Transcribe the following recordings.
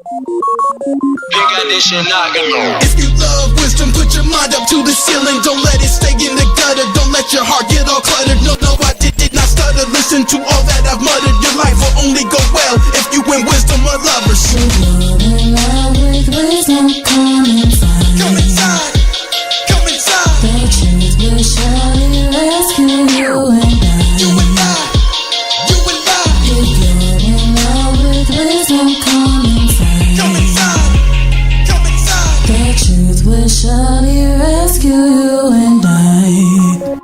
If you love wisdom, put your mind up to the ceiling. Don't let it stay in the gutter. Don't let your heart get all cluttered. No, I did not stutter. Listen to all that I've muttered. Your life will only go well if you win wisdom or lovers. If you're in love with wisdom, come inside. Come inside. Come inside. The truth will surely rescue you and I. You and I. You and I. If you're in love with wisdom, come inside. Come inside. Come inside. The truth will surely rescue you and I.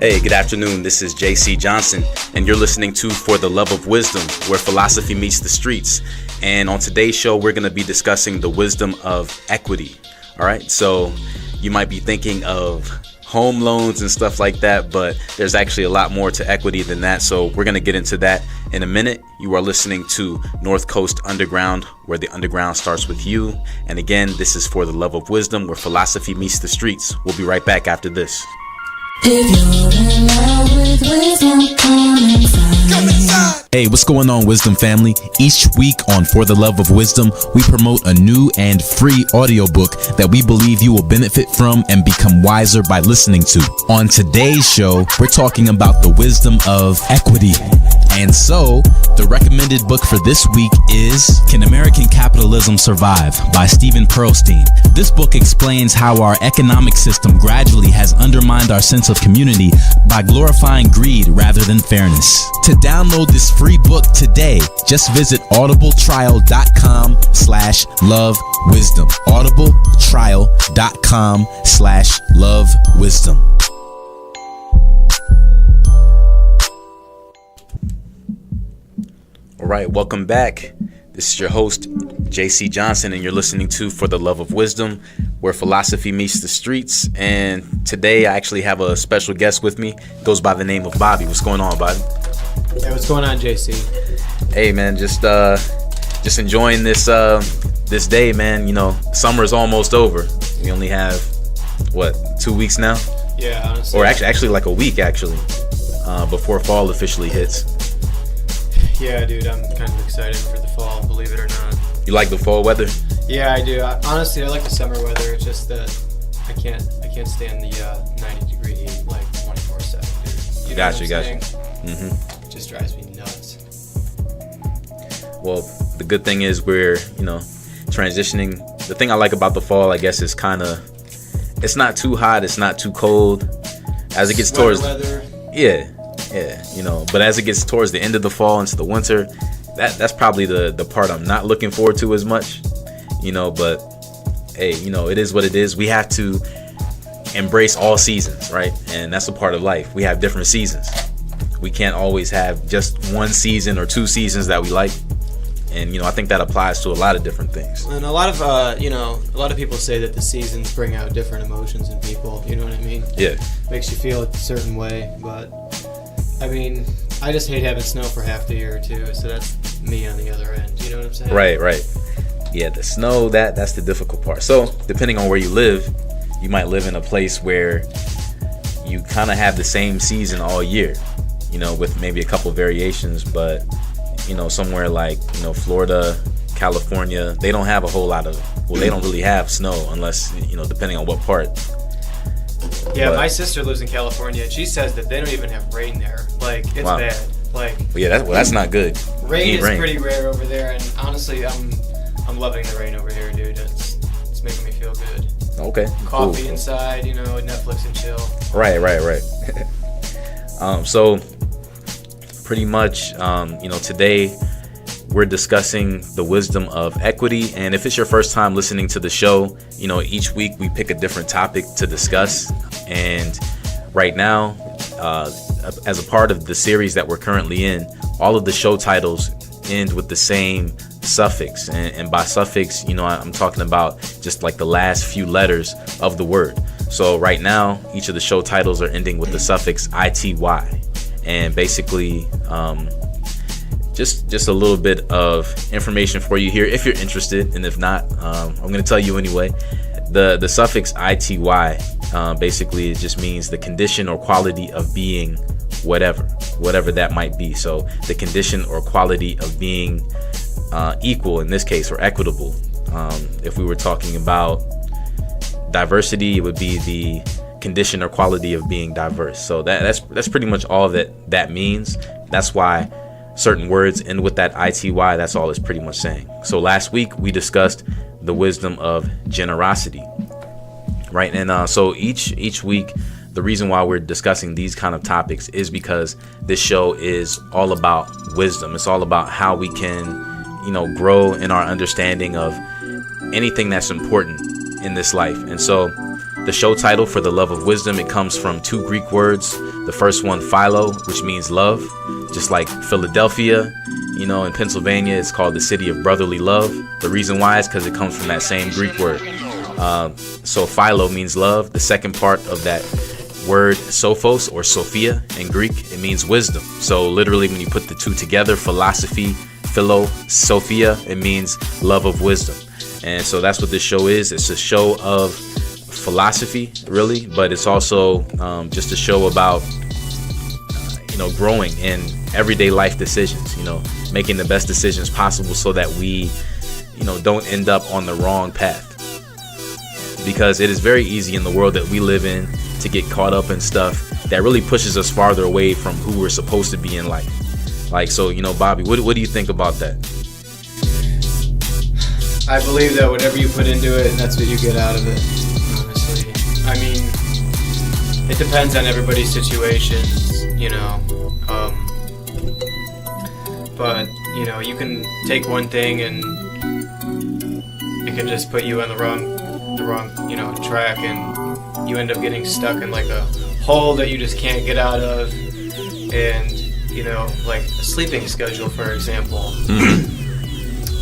Hey, good afternoon. This is JC Johnson, and you're listening to For the Love of Wisdom, where philosophy meets the streets. And on today's show, we're going to be discussing the wisdom of equity. All right, so you might be thinking of home loans and stuff like that, but there's actually a lot more to equity than that. So we're going to get into that in a minute. You are listening to North Coast Underground, where the underground starts with you. And again, this is For the Love of Wisdom, where philosophy meets the streets. We'll be right back after this. If you're in love with wisdom, come inside. Come inside. Hey, what's going on, Wisdom family? Each week on For the Love of Wisdom, we promote a new and free audiobook that we believe you will benefit from and become wiser by listening to. On today's show, we're talking about the wisdom of equity. And so, the recommended book for this week is Can American Capitalism Survive? By Stephen Pearlstein. This book explains how our economic system gradually has undermined our sense of community by glorifying greed rather than fairness. To download this free book today, just visit audibletrial.com/lovewisdom. audibletrial.com/lovewisdom. All right, welcome back. This is your host, JC Johnson, and you're listening to For the Love of Wisdom, where philosophy meets the streets. And today I actually have a special guest with me. It goes by the name of Bobby. What's going on, Bobby? Hey, what's going on, JC? Hey, man, just enjoying this day, man. You know, summer is almost over. We only have, 2 weeks now? Yeah, honestly. Or actually like a week, before fall officially hits. Yeah, dude, I'm kind of excited for the fall, believe it or not. You like the fall weather? Yeah, I do. Honestly, I like the summer weather. It's just that I can't stand the 90-degree heat like 24/7, dude. You know Gotcha. Mm-hmm. It just drives me nuts. Well, the good thing is we're, transitioning. The thing I like about the fall, I guess, is it's not too hot, it's not too cold. As it gets towards weather. Yeah, but as it gets towards the end of the fall into the winter, that's probably the part I'm not looking forward to as much, but hey, it is what it is. We have to embrace all seasons, right? And that's a part of life. We have different seasons. We can't always have just one season or two seasons that we like. And, I think that applies to a lot of different things. And a lot of people say that the seasons bring out different emotions in people. You know what I mean? Yeah. Makes you feel a certain way. But, I mean, I just hate having snow for half the year, too. So that's me on the other end. You know what I'm saying? Right. Yeah, the snow, that's the difficult part. So, depending on where you live, you might live in a place where you kind of have the same season all year, with maybe a couple variations, but somewhere like, Florida, California, they don't have a whole lot of, they don't really have snow unless, depending on what part. Yeah, but my sister lives in California, and she says that they don't even have rain there. Like, it's wow. bad. Like, yeah, that's not good. Rain is pretty rare over there, and honestly, I'm loving the rain over here, dude. It's making me feel good. Okay. Coffee cool. Inside, Netflix and chill. Right. So pretty much, today we're discussing the wisdom of equity. And if it's your first time listening to the show, each week we pick a different topic to discuss. And right now, as a part of the series that we're currently in, all of the show titles end with the same suffix. And by suffix, I'm talking about just like the last few letters of the word. So right now, each of the show titles are ending with the suffix ity. And basically, just a little bit of information for you here if you're interested, and if not, I'm going to tell you anyway. The suffix ity basically it just means the condition or quality of being whatever that might be. So the condition or quality of being equal in this case, or equitable. If we were talking about diversity, it would be the condition or quality of being diverse. So that's pretty much all that means. That's why certain words end with that ity. That's all it's pretty much saying. So last week we discussed the wisdom of generosity, right? And so each week, the reason why we're discussing these kind of topics is because this show is all about wisdom. It's all about how we can, grow in our understanding of anything that's important in this life. And so the show title, For the Love of Wisdom, it comes from two Greek words. The first one, philo, which means love, just like Philadelphia, in Pennsylvania, it's called the city of brotherly love. The reason why is because it comes from that same Greek word. So philo means love. The second part of that word, sophos or sophia in Greek, it means wisdom. So literally when you put the two together, philosophy, philo, sophia, it means love of wisdom. And so that's what this show is. It's a show of philosophy, really, but it's also just a show about growing in everyday life decisions, making the best decisions possible so that we don't end up on the wrong path, because it is very easy in the world that we live in to get caught up in stuff that really pushes us farther away from who we're supposed to be in life. Like, so Bobby, what do you think about that? I believe that whatever you put into it, that's what you get out of it, honestly. I mean, it depends on everybody's situations, but, you can take one thing and it can just put you on the wrong, track, and you end up getting stuck in like a hole that you just can't get out of. And, like a sleeping schedule, for example.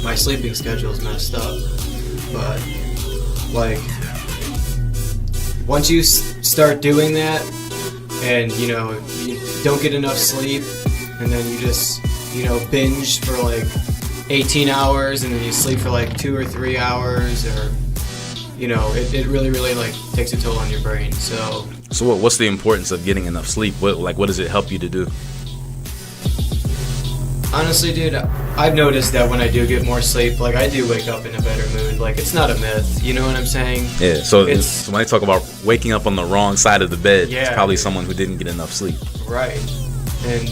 My sleeping schedule is messed up, but like once you start doing that and you don't get enough sleep, and then you just binge for like 18 hours, and then you sleep for like 2 or 3 hours, or it really like takes a toll on your brain. So what's the importance of getting enough sleep? What does it help you to do? Honestly, dude, I've noticed that when I do get more sleep, like, I do wake up in a better mood. Like, it's not a myth, you know what I'm saying? Yeah, so when I talk about waking up on the wrong side of the bed, yeah, it's probably someone who didn't get enough sleep. Right. And,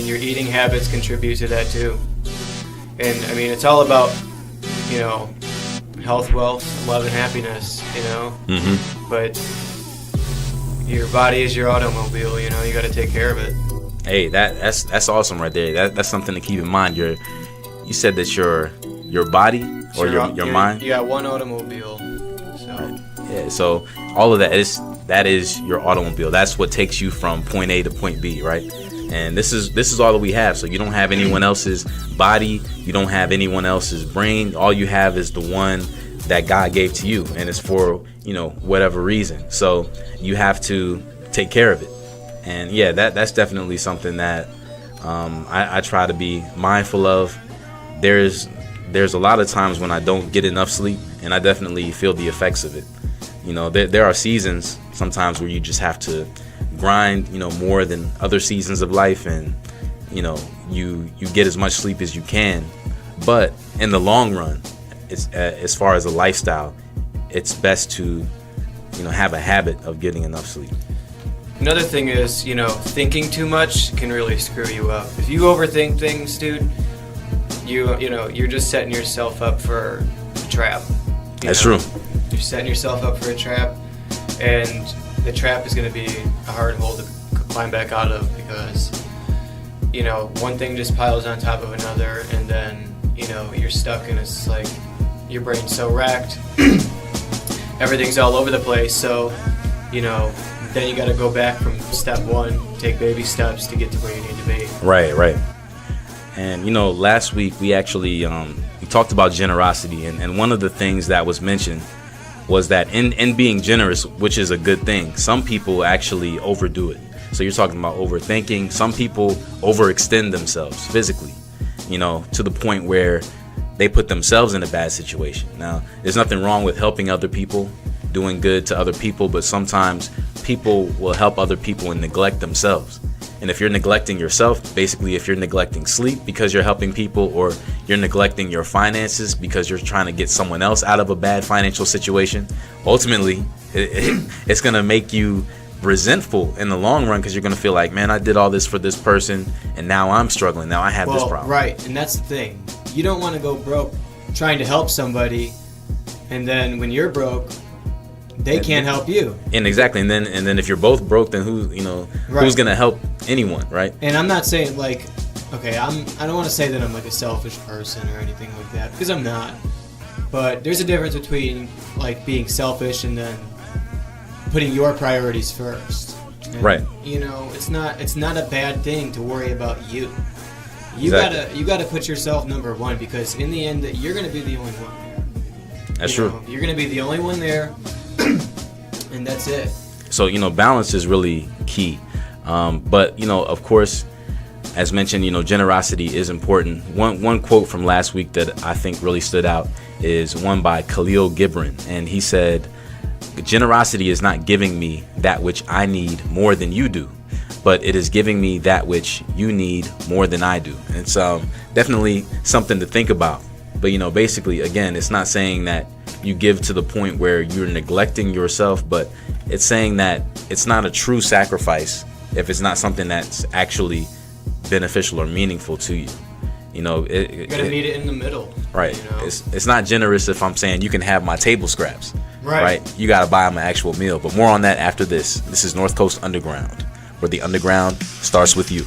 your eating habits contribute to that, too. And, it's all about, health, wealth, love, and happiness, Mm-hmm. But your body is your automobile, you got to take care of it. Hey, that's awesome right there. That's something to keep in mind. You said that your body or your mind. You got one automobile. So yeah. So all of that is your automobile. That's what takes you from point A to point B, right? And this is all that we have. So you don't have anyone else's body. You don't have anyone else's brain. All you have is the one that God gave to you, and it's for whatever reason. So you have to take care of it. And yeah, that's definitely something that I try to be mindful of. There's a lot of times when I don't get enough sleep, and I definitely feel the effects of it. There are seasons sometimes where you just have to grind, more than other seasons of life, and you get as much sleep as you can. But in the long run, it's as far as a lifestyle, it's best to have a habit of getting enough sleep. Another thing is, thinking too much can really screw you up. If you overthink things, dude, you're just setting yourself up for a trap. That's true. You're setting yourself up for a trap, and the trap is going to be a hard hole to climb back out of, because, one thing just piles on top of another, and then, you're stuck, and it's like your brain's so racked, everything's all over the place, so, then you got to go back from step one, take baby steps to get to where you need to be. Right. And, last week we actually we talked about generosity. And one of the things that was mentioned was that in being generous, which is a good thing, some people actually overdo it. So you're talking about overthinking. Some people overextend themselves physically, to the point where they put themselves in a bad situation. Now, there's nothing wrong with helping other people, doing good to other people, but sometimes people will help other people and neglect themselves. And if you're neglecting yourself, basically if you're neglecting sleep because you're helping people, or you're neglecting your finances because you're trying to get someone else out of a bad financial situation, ultimately it's going to make you resentful in the long run, because you're going to feel like, man, I did all this for this person and now I'm struggling. Now I have this problem. Right. And that's the thing. You don't want to go broke trying to help somebody, and then when you're broke, they can't help you. And exactly. And then if you're both broke, then who's going to help anyone, right? And I'm not saying like, okay, I don't want to say that I'm like a selfish person or anything like that, because I'm not. But there's a difference between like being selfish and then putting your priorities first. And, right. You know, it's not a bad thing to worry about you. You gotta put yourself number one, because in the end, you're gonna be the only one there. That's true. You're gonna be the only one there, and that's it. So balance is really key. But of course, as mentioned, generosity is important. One quote from last week that I think really stood out is one by Khalil Gibran, and he said, "Generosity is not giving me that which I need more than you do, but it is giving me that which you need more than I do." And it's definitely something to think about. But basically, again, it's not saying that you give to the point where you're neglecting yourself, but it's saying that it's not a true sacrifice if it's not something that's actually beneficial or meaningful to you. You gotta meet it in the middle. Right. It's not generous if I'm saying you can have my table scraps. Right. You gotta buy them an actual meal. But more on that after this. This is North Coast Underground, where the underground starts with you.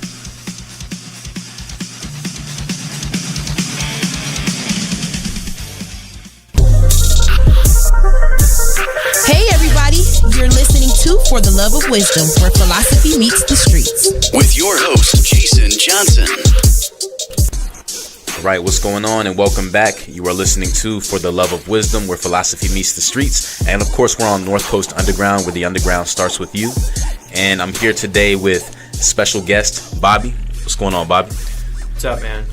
Hey everybody, you're listening to For the Love of Wisdom, where philosophy meets the streets. With your host, Jason Johnson. Right, what's going on, and welcome back. You are listening to For the Love of Wisdom, where philosophy meets the streets. And of course, we're on North Coast Underground, where the underground starts with you. And I'm here today with special guest Bobby. What's going on, Bobby? What's up, man?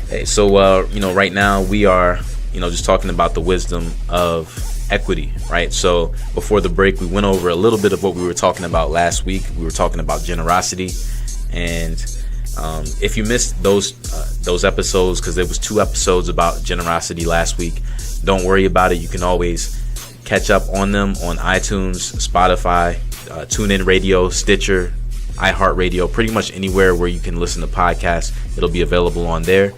Hey, so right now we are just talking about the wisdom of equity, right? So before the break, we went over a little bit of what we were talking about last week. We were talking about generosity, and if you missed those episodes, because there was 2 episodes about generosity last week, don't worry about it. You can always catch up on them on iTunes, Spotify, TuneIn Radio, Stitcher, iHeartRadio, pretty much anywhere where you can listen to podcasts. It'll be available on there.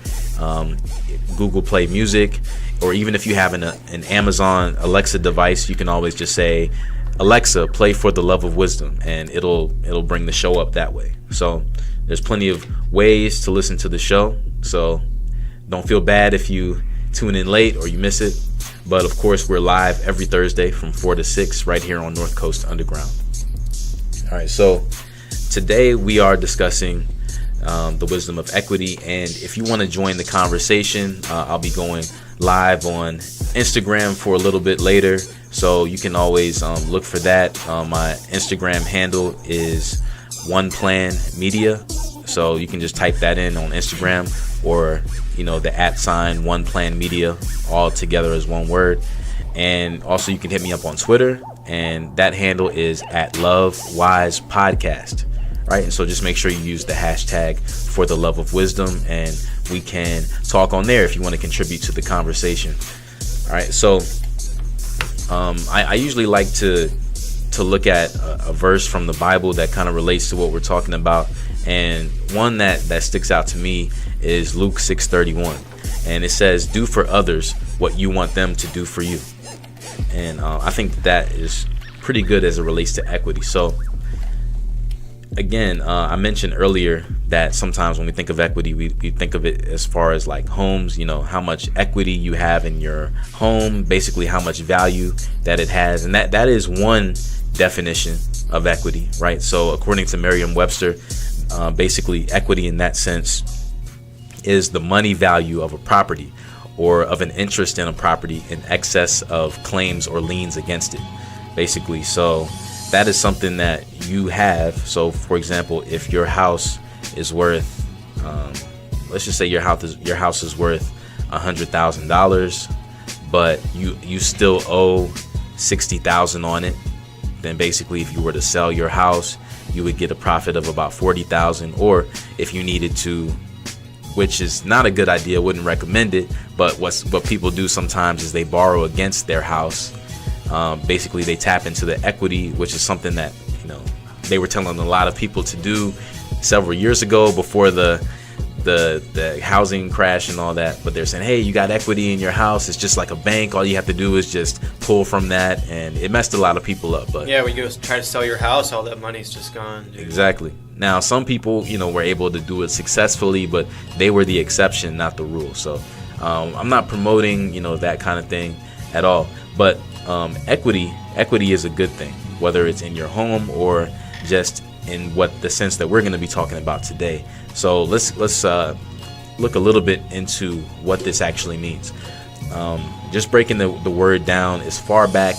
Google Play Music, or even if you have an Amazon Alexa device, you can always just say, Alexa, play For the Love of Wisdom, and it'll bring the show up that way. So there's plenty of ways to listen to the show, so don't feel bad if you tune in late or you miss it. But of course, we're live every Thursday from 4 to 6 right here on North Coast Underground. All right, so today we are discussing the wisdom of equity, and if you want to join the conversation, I'll be going live on Instagram for a little bit later, so you can always look for that. My Instagram handle is OnePlanMedia, so you can just type that in on Instagram, or the @ OnePlanMedia, all together as one word. And also you can hit me up on Twitter, and that handle is @LoveWisePodcast. Right, and so just make sure you use the hashtag For the Love of Wisdom, and we can talk on there if you want to contribute to the conversation. All right, so I usually like to look at a verse from the Bible that kind of relates to what we're talking about, and one that sticks out to me is Luke 6:31, and it says, "Do for others what you want them to do for you." And I think that is pretty good as it relates to equity. So again, I mentioned earlier that sometimes when we think of equity, we think of it as far as like homes, how much equity you have in your home, basically how much value that it has. And that is one definition of equity, right? So according to Merriam-Webster, basically equity in that sense is the money value of a property or of an interest in a property in excess of claims or liens against it, basically. So that is something that you have. So for example, if your house is worth, let's just say your house is worth $100,000, but you still owe $60,000 on it, then basically if you were to sell your house, you would get a profit of about $40,000. Or if you needed to, which is not a good idea, wouldn't recommend it, but what people do sometimes is they borrow against their house. Basically, they tap into the equity, which is something that, you know, they were telling a lot of people to do several years ago before the housing crash and all that. But they're saying, hey, you got equity in your house, it's just like a bank, all you have to do is just pull from that, and it messed a lot of people up. But yeah, when you go try to sell your house, all that money's just gone, dude. Exactly. Now, some people, you know, were able to do it successfully, but they were the exception, not the rule. So I'm not promoting, you know, that kind of thing at all. But equity is a good thing, whether it's in your home or just in what the sense that we're going to be talking about today. So let's look a little bit into what this actually means. Just breaking the word down as far back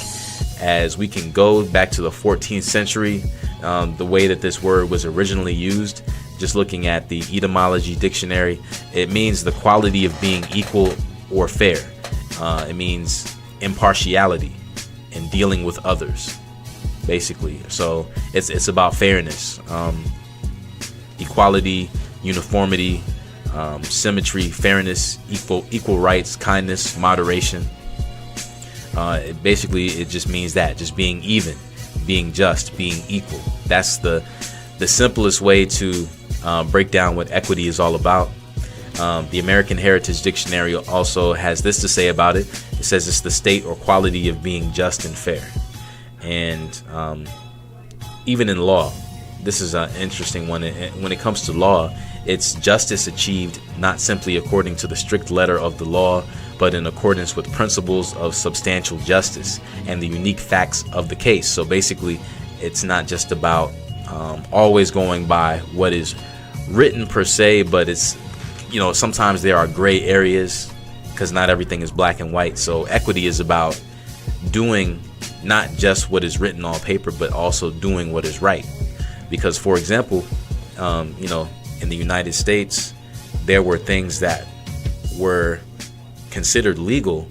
as we can go back to the 14th century, the way that this word was originally used. Just looking at the etymology dictionary, it means the quality of being equal or fair. It means impartiality in dealing with others, basically. So it's about fairness, equality, uniformity, symmetry, fairness, equal rights, kindness, moderation. It just means that, just being even, being just, being equal. That's the simplest way to break down what equity is all about. The American Heritage Dictionary also has this to say about it. It says it's the state or quality of being just and fair. And even in law, this is an interesting one. When it comes to law, it's justice achieved not simply according to the strict letter of the law, but in accordance with principles of substantial justice and the unique facts of the case. So basically, it's not just about always going by what is written per se, but it's, you know, sometimes there are gray areas because not everything is black and white. So equity is about doing not just what is written on paper, but also doing what is right. Because, for example, you know, in the United States, there were things that were considered legal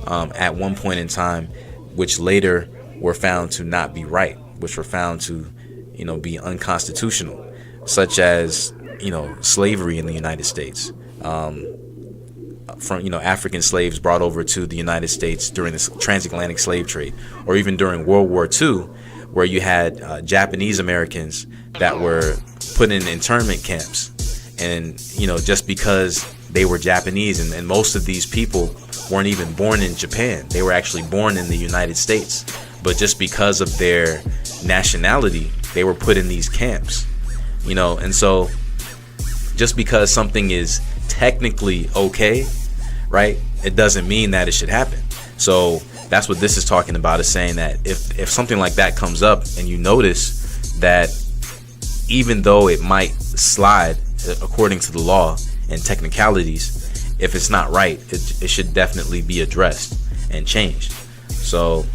at one point in time, which later were found to not be right, which were found to, you know, be unconstitutional, such as, you know, slavery in the United States. From, you know, African slaves brought over to the United States during the transatlantic slave trade, or even during World War II, where you had Japanese Americans that were put in internment camps. And, you know, just because they were Japanese, and most of these people weren't even born in Japan, they were actually born in the United States. But just because of their nationality, they were put in these camps, you know. And so just because something is technically okay, right, it doesn't mean that it should happen. So that's what this is talking about, is saying that if something like that comes up and you notice that even though it might slide according to the law and technicalities, if it's not right, it should definitely be addressed and changed. So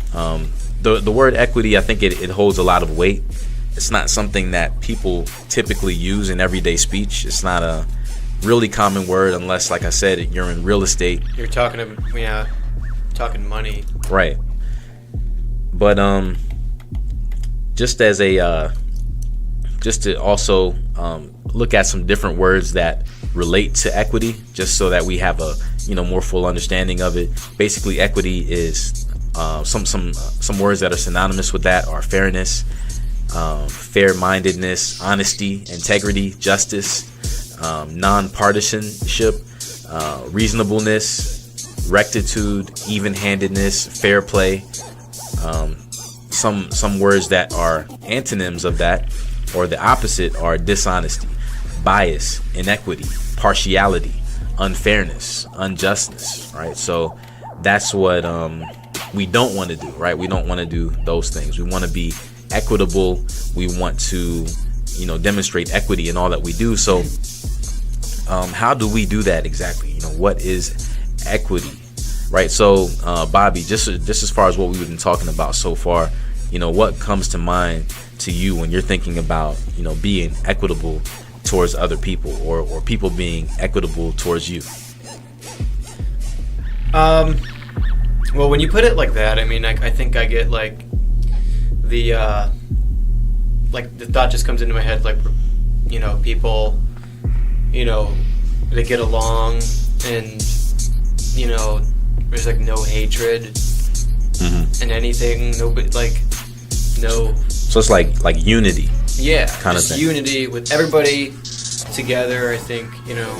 the word equity, I think it holds a lot of weight. It's not something that people typically use in everyday speech. It's not a really common word unless, like I said, you're in real estate. You're talking money. Right. But just as a just to also look at some different words that relate to equity, just so that we have a, you know, more full understanding of it. Basically, equity is some words that are synonymous with that are fairness, fair-mindedness, honesty, integrity, justice, non-partisanship, reasonableness, rectitude, even-handedness, fair play. Some words that are antonyms of that, or the opposite, are dishonesty, bias, inequity, partiality, unfairness, unjustness, right? So that's what we don't want to do, right? We don't want to do those things. We want to be equitable. We want to, you know, demonstrate equity in all that we do. So how do we do that exactly? You know, what is equity, right? So Bobby, just as far as what we've been talking about so far, you know, what comes to mind to you when you're thinking about, you know, being equitable towards other people, or people being equitable towards you? Well, when you put it like that, I mean, I think I get like the like the thought just comes into my head, like, you know, people, you know, they get along, and, you know, there's like no hatred and anything, nobody, like, no. So it's like unity. Yeah, kind of just thing. unity with everybody together. I think, you know,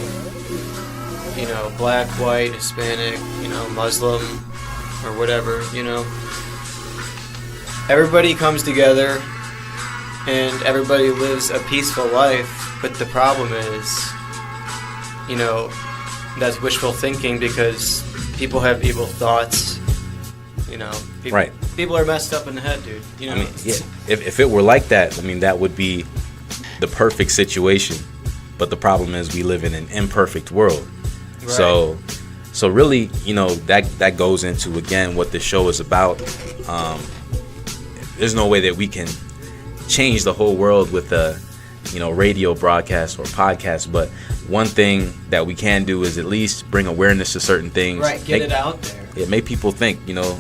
black, white, Hispanic, you know, Muslim, or whatever, you know. Everybody comes together and everybody lives a peaceful life, but the problem is, you know, that's wishful thinking, because people have evil thoughts, you know. People are messed up in the head, dude. You know? I mean, yeah. If it were like that, I mean, that would be the perfect situation. But the problem is we live in an imperfect world. Right. So really, you know, that goes into, again, what this show is about. There's no way that we can change the whole world with a, you know, radio broadcast or podcast. But one thing that we can do is at least bring awareness to certain things. Right, get it out there. Yeah, make people think, you know,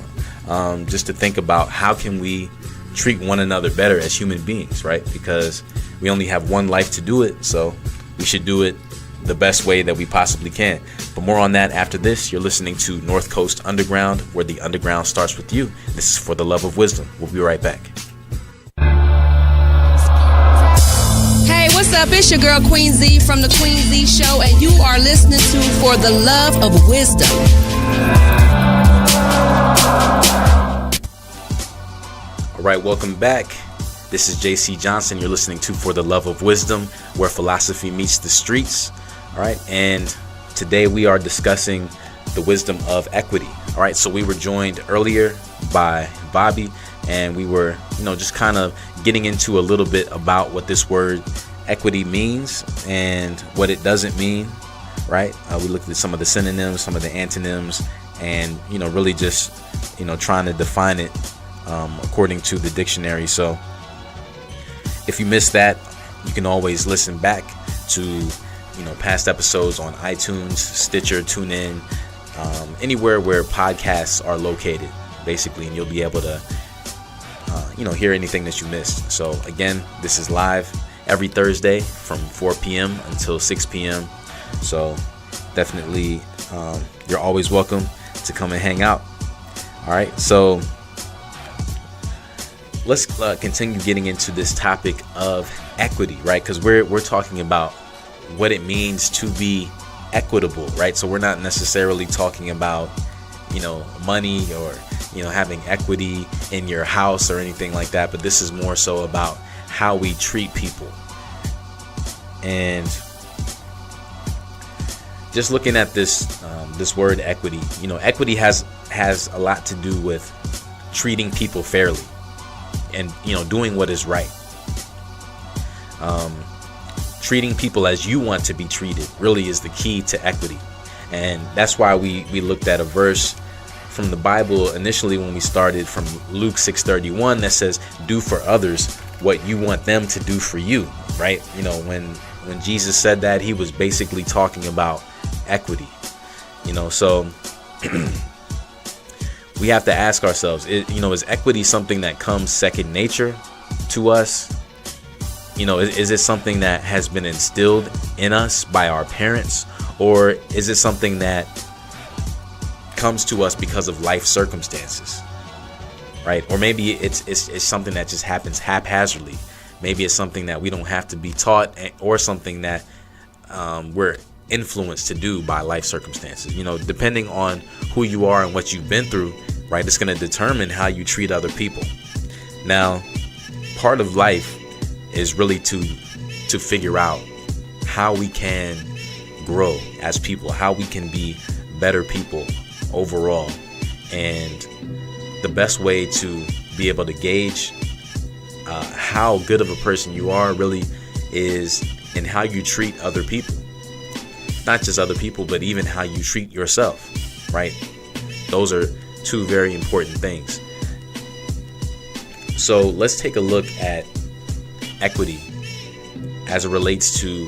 just to think about how can we treat one another better as human beings, right? Because we only have one life to do it, so we should do it the best way that we possibly can. But more on that after this. You're listening to North Coast Underground, where the underground starts with you. This is For the Love of Wisdom. We'll be right back. Hey, what's up? It's your girl Queen Z from the Queen Z Show, and you are listening to For the Love of Wisdom. All right, welcome back. This is JC Johnson. You're listening to For the Love of Wisdom, where philosophy meets the streets. All right, and today we are discussing the wisdom of equity. All right, so we were joined earlier by Bobby, and we were, you know, just kind of getting into a little bit about what this word equity means and what it doesn't mean, right? We looked at some of the synonyms, some of the antonyms, and, you know, really just, you know, trying to define it according to the dictionary. So if you missed that, you can always listen back to, you know, past episodes on iTunes, Stitcher, TuneIn, anywhere where podcasts are located, basically, and you'll be able to, you know, hear anything that you missed. So again, this is live every Thursday from 4 p.m. until 6 p.m. So definitely, you're always welcome to come and hang out. All right, so let's continue getting into this topic of equity, right? Because we're talking about what it means to be equitable, right? So we're not necessarily talking about, you know, money or, you know, having equity in your house or anything like that, but this is more so about how we treat people. And just looking at this this word equity, you know, equity has a lot to do with treating people fairly and, you know, doing what is right. Treating people as you want to be treated really is the key to equity. And that's why we looked at a verse from the Bible initially when we started, from Luke 6:31, that says, do for others what you want them to do for you, right? You know, when Jesus said that, he was basically talking about equity, you know. So we have to ask ourselves, you know, is equity something that comes second nature to us? You know, is it something that has been instilled in us by our parents, or is it something that comes to us because of life circumstances, right? Or maybe it's something that just happens haphazardly. Maybe it's something that we don't have to be taught, or something that we're influenced to do by life circumstances. You know, depending on who you are and what you've been through, right, it's going to determine how you treat other people. Now, part of life is really to figure out how we can grow as people, how we can be better people overall. And the best way to be able to gauge how good of a person you are really is in how you treat other people. Not just other people, but even how you treat yourself, right? Those are two very important things. So let's take a look at equity as it relates to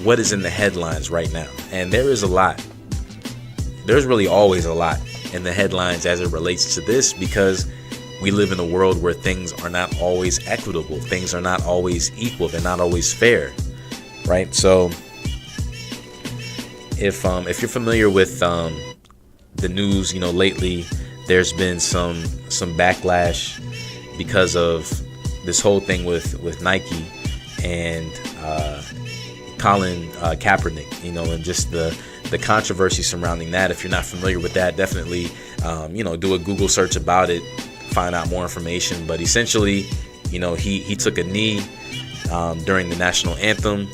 what is in the headlines right now. And there is a lot. There's really always a lot in the headlines as it relates to this, because we live in a world where things are not always equitable. Things are not always equal. They're not always fair, right? So if you're familiar with the news, lately there's been some backlash because of this whole thing with Nike and Colin Kaepernick, and just the controversy surrounding that. If you're not familiar with that, definitely do a Google search about it, find out more information. But essentially, he took a knee during the national anthem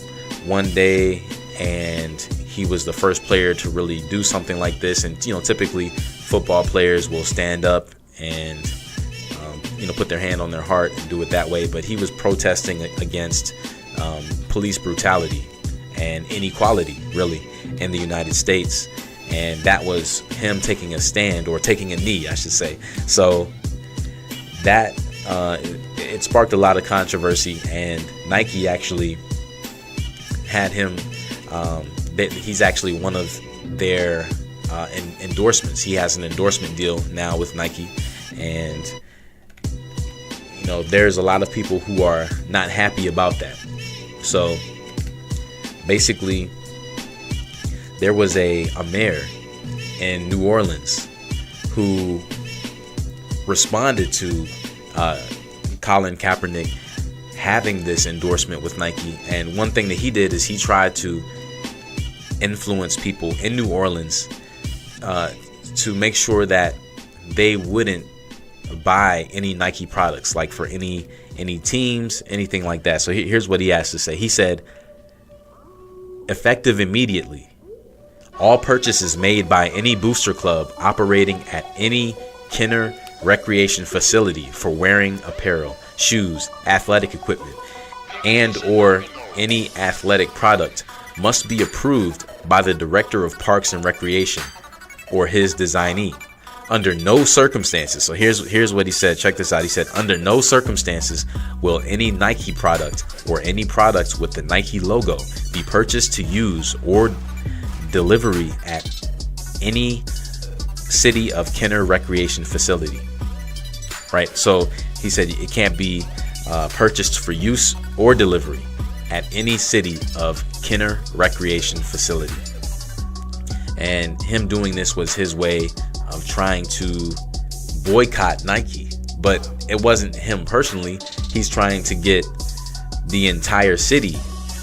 one day, and he was the first player to really do something like this. And typically football players will stand up and put their hand on their heart and do it that way. But he was protesting against police brutality and inequality, really, in the United States. And that was him taking a stand, or taking a knee, I should say. So that it sparked a lot of controversy, and Nike actually had him. He's actually one of their endorsements. He has an endorsement deal now with Nike, and there's a lot of people who are not happy about that. So basically, there was a mayor in New Orleans who responded to Colin Kaepernick having this endorsement with Nike. And one thing that he did is he tried to influence people in New Orleans to make sure that they wouldn't buy any Nike products, like for any teams, anything like that. So here's what he has to say. He said, effective immediately, all purchases made by any booster club operating at any Kenner recreation facility for wearing apparel, shoes, athletic equipment, and or any athletic product must be approved by the Director of Parks and Recreation or his designee. Under no circumstances, so here's what he said. Check this out. He said, under no circumstances will any Nike product or any products with the Nike logo be purchased to use or delivery at any City of Kenner recreation facility. Right? So he said it can't be purchased for use or delivery at any City of Kenner recreation facility. And him doing this was his way of trying to boycott Nike. But it wasn't him personally. He's trying to get the entire city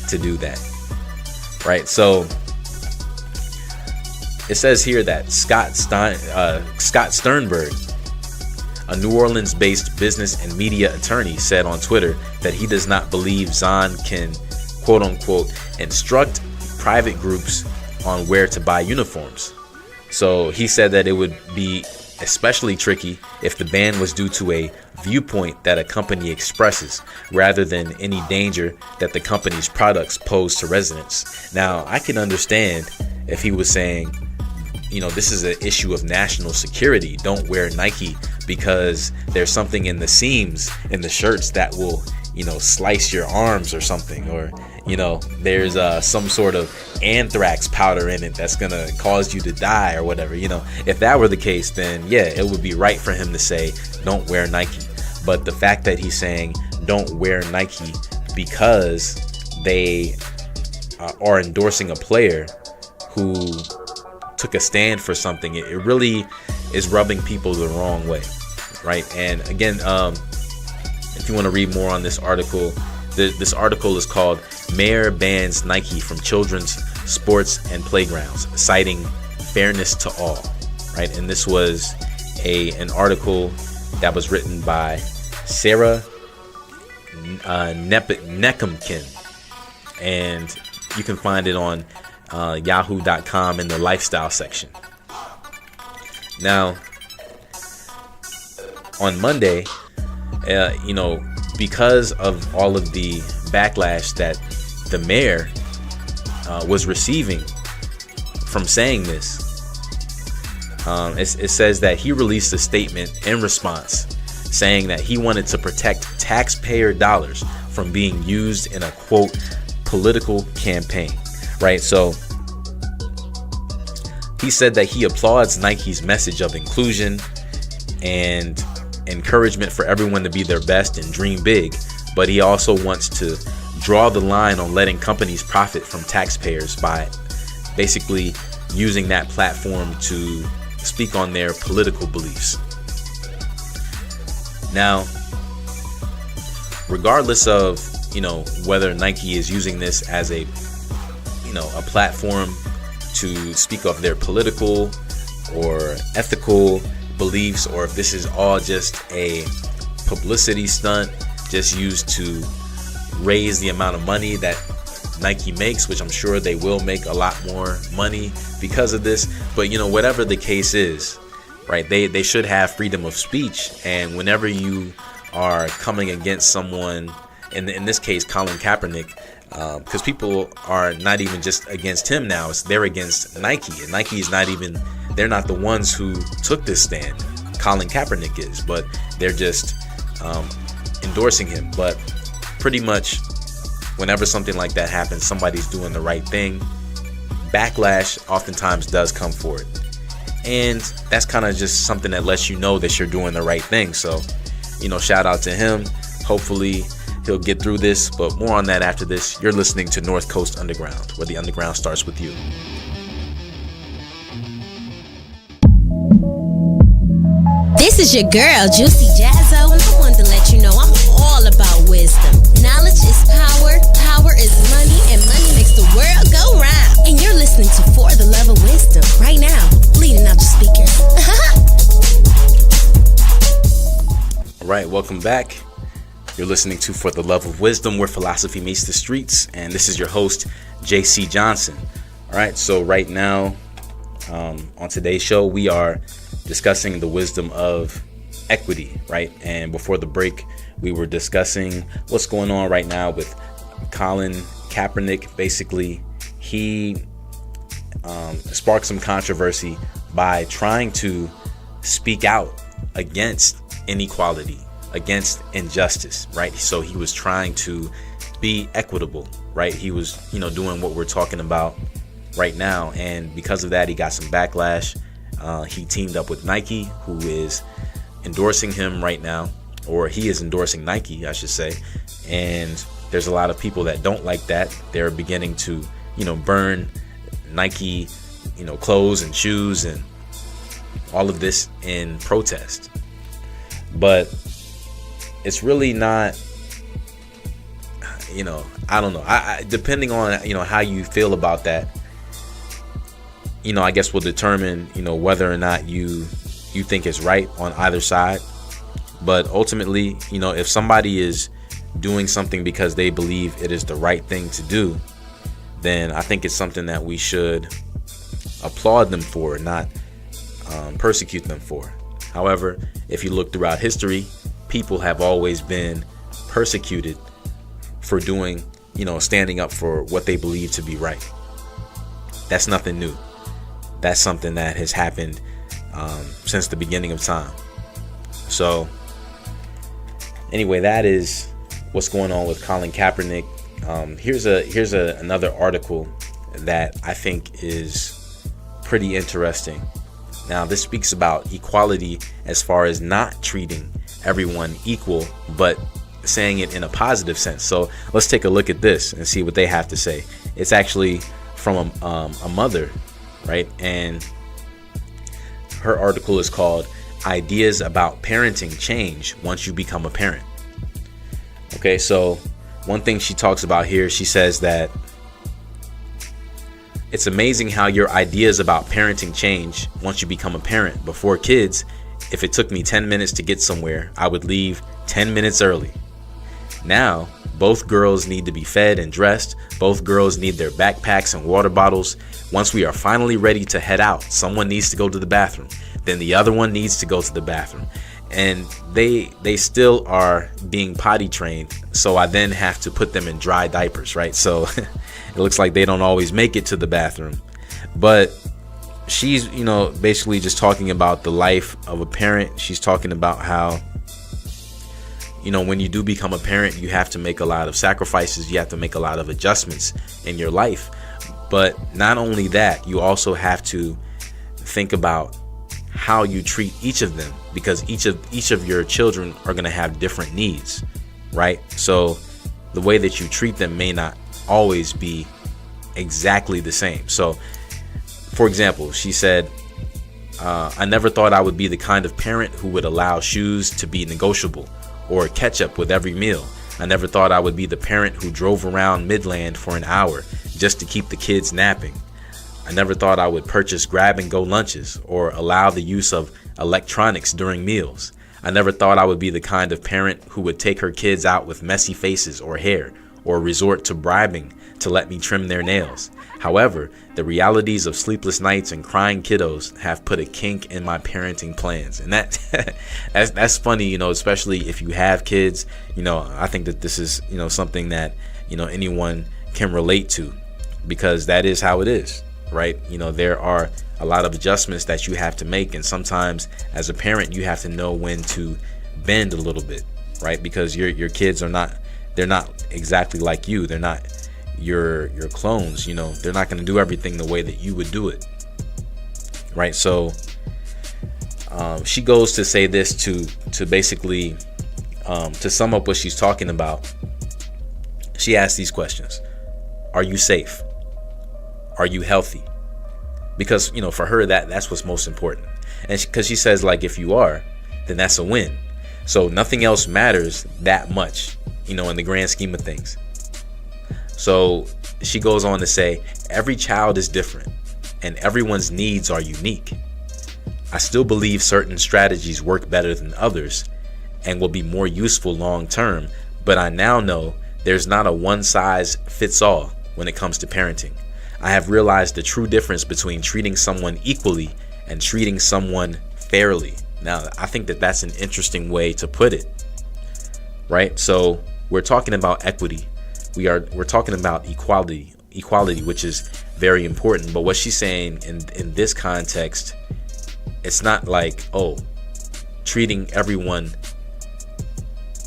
to do that. Right? So it says here that Scott Sternberg, a New Orleans-based business and media attorney, said on Twitter that he does not believe Zahn can, quote-unquote, instruct private groups on where to buy uniforms. So he said that it would be especially tricky if the ban was due to a viewpoint that a company expresses rather than any danger that the company's products pose to residents. Now, I can understand if he was saying, this is an issue of national security. Don't wear Nike because there's something in the seams in the shirts that will, slice your arms or something, or there's some sort of anthrax powder in it that's gonna cause you to die or whatever. If that were the case, then yeah, it would be right for him to say don't wear Nike. But the fact that he's saying don't wear Nike because they are endorsing a player who took a stand for something, it really is rubbing people the wrong way, right? And again, if you want to read more on this article, this article is called Mayor Bans Nike from Children's Sports and Playgrounds, Citing Fairness to All, right? And this was an article that was written by Sarah Necomkin, and you can find it on yahoo.com in the lifestyle section. Now, on Monday, because of all of the backlash that the mayor was receiving from saying this, it says that he released a statement in response saying that he wanted to protect taxpayer dollars from being used in a, quote, political campaign, right? So he said that he applauds Nike's message of inclusion and encouragement for everyone to be their best and dream big, but he also wants to draw the line on letting companies profit from taxpayers by basically using that platform to speak on their political beliefs. Now, regardless of, whether Nike is using this as a platform to speak of their political or ethical beliefs, or if this is all just a publicity stunt just used to raise the amount of money that Nike makes, which I'm sure they will make a lot more money because of this. But whatever the case is, right, they should have freedom of speech. And whenever you are coming against someone, in this case Colin Kaepernick, because people are not even just against him now, they're against Nike, and Nike is they're not the ones who took this stand. Colin Kaepernick is, but they're just endorsing him. But pretty much whenever something like that happens, somebody's doing the right thing, backlash oftentimes does come for it. And that's kind of just something that lets you know that you're doing the right thing. So, shout out to him. Hopefully he'll get through this, but more on that after this. You're listening to North Coast Underground, where the underground starts with you. This is your girl, Juicy Jazzo, and I wanted to let you know I'm all about wisdom. Knowledge is power, power is money, and money makes the world go round. And you're listening to For the Love of Wisdom right now, bleeding out your speakers. All right, welcome back. You're listening to For the Love of Wisdom, where philosophy meets the streets, and this is your host, JC Johnson. All right, so right now, on today's show, we are discussing the wisdom of equity, right? And before the break, we were discussing what's going on right now with Colin Kaepernick. Basically, he sparked some controversy by trying to speak out against inequality, against injustice, right? So he was trying to be equitable, right? He was, doing what we're talking about right now. And because of that, he got some backlash. He teamed up with Nike, who is endorsing him right now, or he is endorsing Nike, I should say. And there's a lot of people that don't like that. They're beginning to, burn Nike, clothes and shoes and all of this in protest. But it's really not, I don't know. I depending on, how you feel about that, I guess will determine, whether or not you think it's right on either side. But ultimately, if somebody is doing something because they believe it is the right thing to do, then I think it's something that we should applaud them for, not persecute them for. However, if you look throughout history, people have always been persecuted for doing, standing up for what they believe to be right. That's nothing new. That's something that has happened since the beginning of time. So anyway, that is what's going on with Colin Kaepernick. Here's another article that I think is pretty interesting. Now, this speaks about equality as far as not treating everyone equal, but saying it in a positive sense. So let's take a look at this and see what they have to say. It's actually from a mother, right? And her article is called Ideas About Parenting Change Once You Become a Parent. Okay, so one thing she talks about here, she says that it's amazing how your ideas about parenting change once you become a parent. Before kids, if it took me 10 minutes to get somewhere, I would leave 10 minutes early. Now, both girls need to be fed and dressed. Both girls need their backpacks and water bottles. Once we are finally ready to head out, someone needs to go to the bathroom. Then the other one needs to go to the bathroom. And they still are being potty trained. So I then have to put them in dry diapers, right? So it looks like they don't always make it to the bathroom. But she's, basically just talking about the life of a parent. She's talking about how, when you do become a parent, you have to make a lot of sacrifices. You have to make a lot of adjustments in your life. But not only that, you also have to think about how you treat each of them, because each of your children are going to have different needs, right? So the way that you treat them may not always be exactly the same. So for example, she said, I never thought I would be the kind of parent who would allow shoes to be negotiable or ketchup with every meal. I never thought I would be the parent who drove around Midland for an hour just to keep the kids napping. I never thought I would purchase grab-and-go lunches or allow the use of electronics during meals. I never thought I would be the kind of parent who would take her kids out with messy faces or hair, or resort to bribing to let me trim their nails. However, the realities of sleepless nights and crying kiddos have put a kink in my parenting plans. And that's funny, you know, especially if you have kids. You know, I think that this is, you know, something that, you know, anyone can relate to, because that is how it is, right? You know, there are a lot of adjustments that you have to make, and sometimes as a parent you have to know when to bend a little bit, right? Because your kids are not, they're not exactly like you. They're not your clones, you know. They're not going to do everything the way that you would do it, right? So she goes to say this to basically to sum up what she's talking about. She asks these questions: are you safe? Are you healthy? Because, you know, for her, that's what's most important. And because she says, like, if you are, then that's a win. So nothing else matters that much, you know, in the grand scheme of things. So she goes on to say, every child is different and everyone's needs are unique. I still believe certain strategies work better than others and will be more useful long term, but I now know there's not a one size fits all when it comes to parenting. I have realized the true difference between treating someone equally and treating someone fairly. Now, I think that that's an interesting way to put it, right? So we're talking about equity. We're talking about equality, which is very important. But what she's saying in this context, it's not like, oh, treating everyone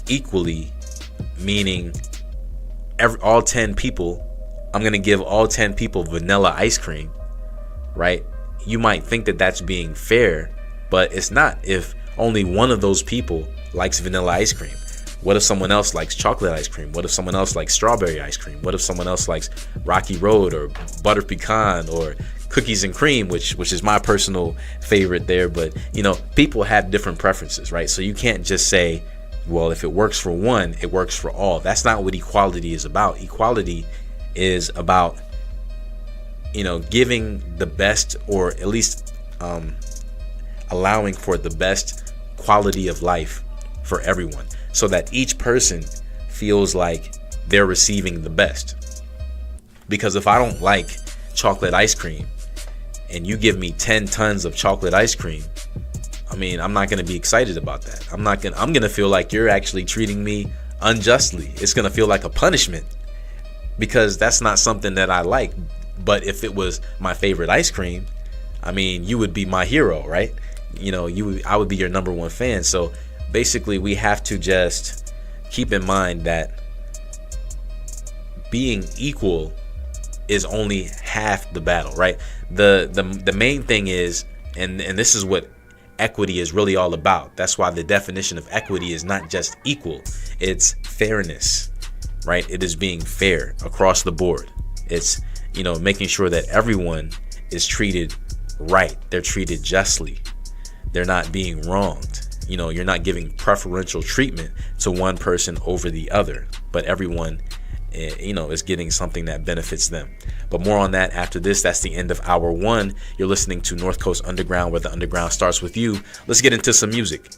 equally, meaning all 10 people, I'm going to give all 10 people vanilla ice cream, right? You might think that that's being fair, but it's not if only one of those people likes vanilla ice cream. What if someone else likes chocolate ice cream? What if someone else likes strawberry ice cream? What if someone else likes Rocky Road or butter pecan or cookies and cream, which is my personal favorite there? But, you know, people have different preferences, right? So you can't just say, well, if it works for one, it works for all. That's not what equality is about. Equality is about, you know, giving the best, or at least allowing for the best quality of life for everyone, so that each person feels like they're receiving the best. Because if I don't like chocolate ice cream and you give me 10 tons of chocolate ice cream, I mean, I'm not going to be excited about that. I'm going to feel like you're actually treating me unjustly. It's going to feel like a punishment, because that's not something that I like. But if it was my favorite ice cream, I mean, you would be my hero, right? You know, I would be your number one fan. So basically, we have to just keep in mind that being equal is only half the battle, right? The main thing is, and this is what equity is really all about. That's why the definition of equity is not just equal, it's fairness, right? It is being fair across the board. It's, you know, making sure that everyone is treated right. They're treated justly. They're not being wronged. You know, you're not giving preferential treatment to one person over the other, but everyone, you know, is getting something that benefits them. But more on that after this. That's the end of hour one. You're listening to North Coast Underground, where the underground starts with you. Let's get into some music.